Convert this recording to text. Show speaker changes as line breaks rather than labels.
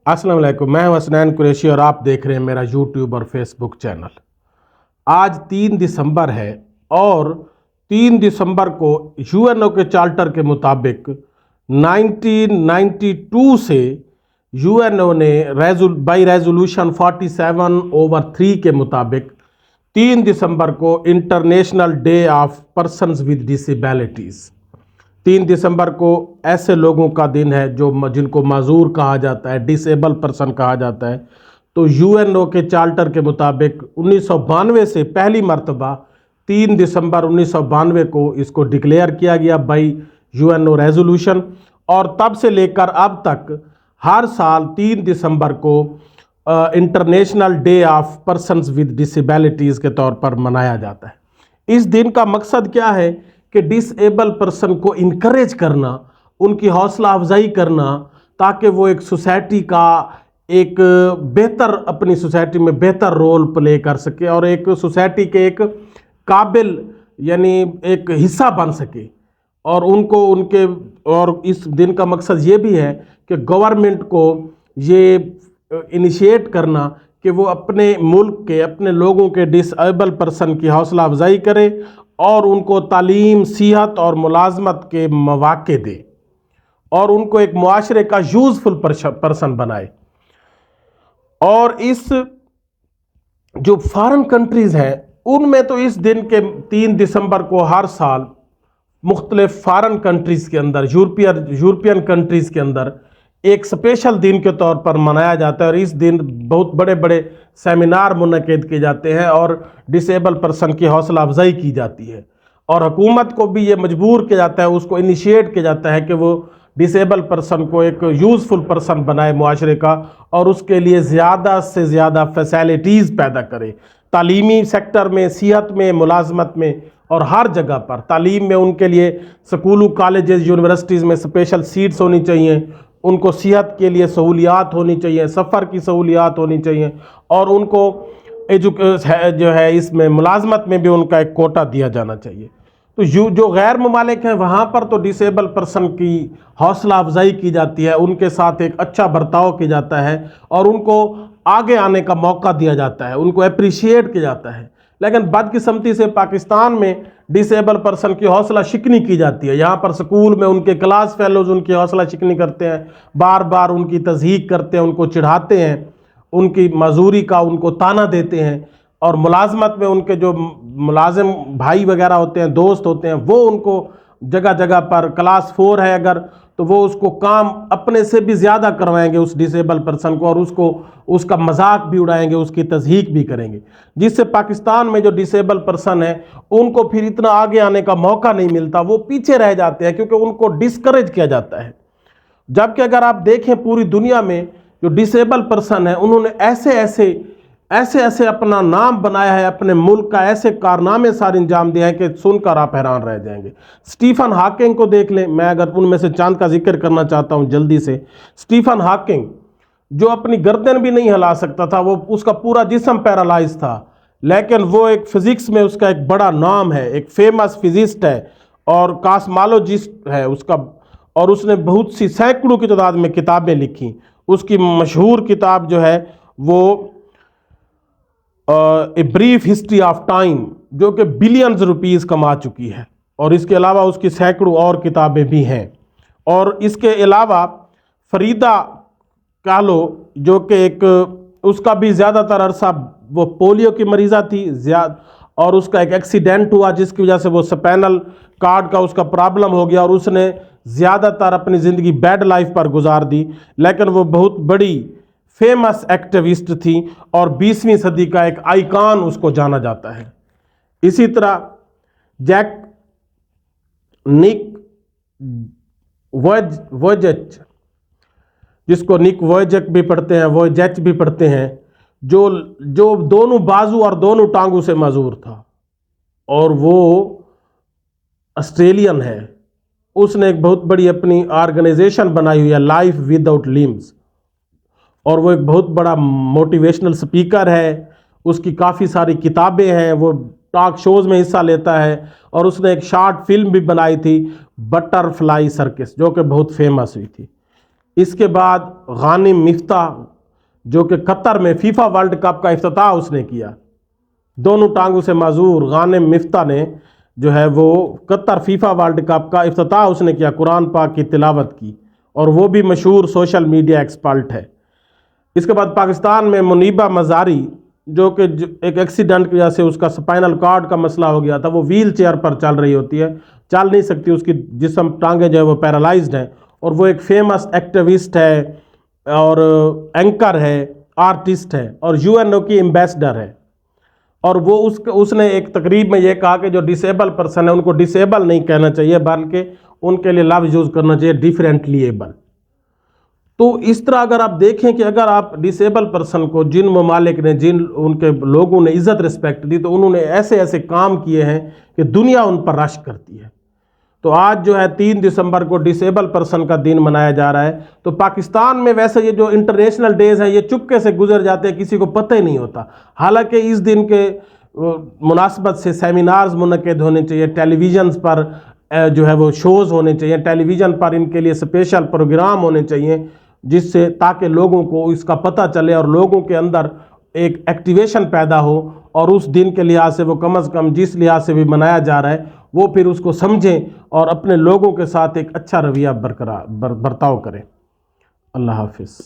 अस्सलाम वालेकुम। मैं हूं हसनैन कुरैशी और आप देख रहे हैं मेरा यूट्यूब और फेसबुक चैनल। आज 3 दिसंबर है और 3 दिसंबर को यूएनओ के चार्टर के मुताबिक 1992 से यूएनओ ने बाई रेजोल्यूशन 47/3 के मुताबिक 3 दिसंबर को international day of persons with disabilities 3 दिसंबर को ऐसे लोगों का दिन है जिनको माजूर कहा जाता है, डिसेबल पर्सन कहा जाता है। तो यूएनओ के चार्टर के मुताबिक 1992 से पहली मर्तबा 3 दिसंबर 1992 को इसको डिक्लेयर किया गया बाई यूएनओ रेजोल्यूशन, और तब से लेकर अब तक हर साल 3 दिसंबर को international day of persons with disabilities के तौर पर मनाया जाता है। इस दिन का मकसद क्या है कि डिसेबल पर्सन को इनकरेज करना, उनकी हौसला अफजाई करना, ताकि वो एक सोसाइटी का एक बेहतर अपनी सोसाइटी में बेहतर रोल प्ले कर सके और एक सोसाइटी के एक काबिल यानी एक हिस्सा बन सके। और उनको उनके और इस दिन का मकसद ये भी है कि गवर्नमेंट को ये इनिशिएट करना कि वो अपने मुल्क के अपने लोगों के डिसेबल पर्सन की हौसला अफजाई करे और उनको तालीम, सेहत और मुलाजमत के मौके दे और उनको एक मुआशरे का यूजफुल पर्सन बनाए। और इस जो फॉरेन कंट्रीज़ हैं उनमें तो इस दिन के 3 दिसंबर को हर साल मुख्तलिफ फॉरेन कंट्रीज़ के अंदर यूरोपियन कंट्रीज़ के अंदर एक स्पेशल दिन के तौर पर मनाया जाता है और इस दिन बहुत बड़े बड़े सेमिनार मुनक़िद किए जाते हैं और डिसेबल पर्सन की हौसला अफजाई की जाती है। और हुकूमत को भी ये मजबूर किया जाता है, उसको इनिशिएट किया जाता है कि वो डिसेबल पर्सन को एक यूज़फुल पर्सन बनाए मुआशरे का और उसके लिए ज़्यादा से ज़्यादा फैसिलिटीज़ पैदा करे, तालीमी सेक्टर में, सेहत में, मुलाजमत में और हर जगह पर। तालीम में उनके लिए स्कूलों, कॉलेजेस, यूनिवर्सिटीज़ में स्पेशल सीट्स होनी चाहिए, उनको सेहत के लिए सहूलियात होनी चाहिए, सफ़र की सहूलियात होनी चाहिए और उनको जो है इसमें मुलाजमत में भी उनका एक कोटा दिया जाना चाहिए। तो जो गैर ममालिक हैं वहाँ पर तो डिसेबल पर्सन की हौसला अफजाई की जाती है, उनके साथ एक अच्छा बर्ताव किया जाता है और उनको आगे आने का मौका दिया जाता है, उनको अप्रिशिएट किया जाता है। लेकिन बदकिस्मती से पाकिस्तान में डिसेबल पर्सन की हौसला शिकनी की जाती है। यहाँ पर स्कूल में उनके क्लास फेलोज उनकी हौसला शिकनी करते हैं, बार बार उनकी तज़हीक करते हैं, उनको चिढ़ाते हैं, उनकी मजूरी का उनको ताना देते हैं। और मुलाजमत में उनके जो मुलाजिम भाई वगैरह होते हैं, दोस्त होते हैं, वो उनको जगह जगह पर क्लास 4 है अगर तो वो उसको काम अपने से भी ज़्यादा करवाएंगे उस डिसेबल पर्सन को और उसका मजाक भी उड़ाएंगे, उसकी तज़हीक भी करेंगे, जिससे पाकिस्तान में जो डिसेबल पर्सन है उनको फिर इतना आगे आने का मौका नहीं मिलता, वो पीछे रह जाते हैं क्योंकि उनको डिस्करेज किया जाता है। जबकि अगर आप देखें पूरी दुनिया में जो डिसेबल पर्सन है उन्होंने ऐसे अपना नाम बनाया है, अपने मुल्क का ऐसे कारनामे सारे अंजाम दिए हैं कि सुनकर आप हैरान रह जाएंगे। स्टीफन हॉकिंग को देख लें, मैं अगर उनमें से चांद का जिक्र करना चाहता हूं जल्दी से। स्टीफन हॉकिंग जो अपनी गर्दन भी नहीं हिला सकता था, वो उसका पूरा जिस्म पैरालाइज था, लेकिन वो एक फिजिक्स में उसका एक बड़ा नाम है, एक फेमस फिजिस्ट है और कॉस्मोलॉजिस्ट है उसका, और उसने बहुत सी सैकड़ों की तादाद में किताबें लिखी। उसकी मशहूर किताब जो है वो a brief history of time, जो कि बिलियंस रुपीस कमा चुकी है, और इसके अलावा उसकी सैकड़ों और किताबें भी हैं। और इसके अलावा फरीदा कालो जो कि एक उसका भी ज़्यादातर अरसा वो पोलियो की मरीज़ा थी और उसका एक एक्सीडेंट हुआ जिसकी वजह से वो स्पाइनल कार्ड का उसका प्रॉब्लम हो गया और उसने ज़्यादातर अपनी ज़िंदगी बैड लाइफ पर गुजार दी, लेकिन वो बहुत बड़ी फेमस एक्टिविस्ट थी और 20वीं सदी का एक आइकॉन उसको जाना जाता है। इसी तरह निक वोयजेच, जिसको निक वोयजेक भी पढ़ते हैं, वोयजेच भी पढ़ते हैं, जो दोनों बाजू और दोनों टांगों से माजूर था और वो ऑस्ट्रेलियन है। उसने एक बहुत बड़ी अपनी ऑर्गेनाइजेशन बनाई हुई है, लाइफ विदाउट लिम्स, और वो एक बहुत बड़ा मोटिवेशनल स्पीकर है। उसकी काफ़ी सारी किताबें हैं, वो टॉक शोज़ में हिस्सा लेता है और उसने एक शॉर्ट फिल्म भी बनाई थी बटरफ्लाई सर्कस, जो कि बहुत फेमस हुई थी। اس کے بعد غانم مفتاح جو کہ قطر میں فیفا ورلڈ کپ کا افتتاح اس نے کیا، دونوں ٹانگوں سے معذور غانم مفتاح نے جو ہے وہ قطر فیفا ورلڈ کپ کا افتتاح اس نے کیا، قرآن پاک کی تلاوت کی، اور وہ بھی مشہور سوشل میڈیا ایکسپرٹ ہے۔ اس کے بعد پاکستان میں منیبہ مزاری جو کہ ایک ایکسیڈنٹ کی وجہ سے اس کا سپائنل کارڈ کا مسئلہ ہو گیا تھا، وہ ویل چیئر پر چل رہی ہوتی ہے، چل نہیں سکتی، اس کی جسم ٹانگیں جو ہے وہ پیرالائزڈ ہیں، اور وہ ایک فیمس ایکٹیوسٹ ہے اور اینکر ہے، آرٹسٹ ہے، اور یو این او کی ایمبیسڈر ہے۔ اور وہ اس نے ایک تقریب میں یہ کہا کہ جو ڈسیبل پرسن ہے ان کو ڈسیبل نہیں کہنا چاہیے، بلکہ ان کے لیے لفظ یوز کرنا چاہیے ڈیفرنٹلی ایبل۔ تو اس طرح اگر آپ دیکھیں کہ اگر آپ ڈسیبل پرسن کو جن ممالک نے، جن ان کے لوگوں نے عزت رسپیکٹ دی، تو انہوں نے ایسے ایسے کام کیے ہیں کہ دنیا ان پر رشک کرتی ہے۔ تو آج جو ہے 3 دسمبر کو ڈسیبل پرسن کا دن منایا جا رہا ہے۔ تو پاکستان میں ویسے یہ جو انٹرنیشنل ڈیز ہیں یہ چپکے سے گزر جاتے ہیں، کسی کو پتہ ہی نہیں ہوتا، حالانکہ اس دن کے مناسبت سے سیمینارز منعقد ہونے چاہیے، ٹیلی ویژنز پر جو ہے وہ شوز ہونے چاہیے، ٹیلی ویژن پر ان کے لیے اسپیشل پروگرام ہونے چاہیے، جس سے تاکہ لوگوں کو اس کا پتہ چلے اور لوگوں کے اندر ایک ایکٹیویشن پیدا ہو، اور اس دن کے لحاظ سے وہ کم از کم جس لحاظ سے بھی منایا جا رہا ہے وہ پھر اس کو سمجھیں اور اپنے لوگوں کے ساتھ ایک اچھا رویہ برتاؤ کریں۔ اللہ حافظ۔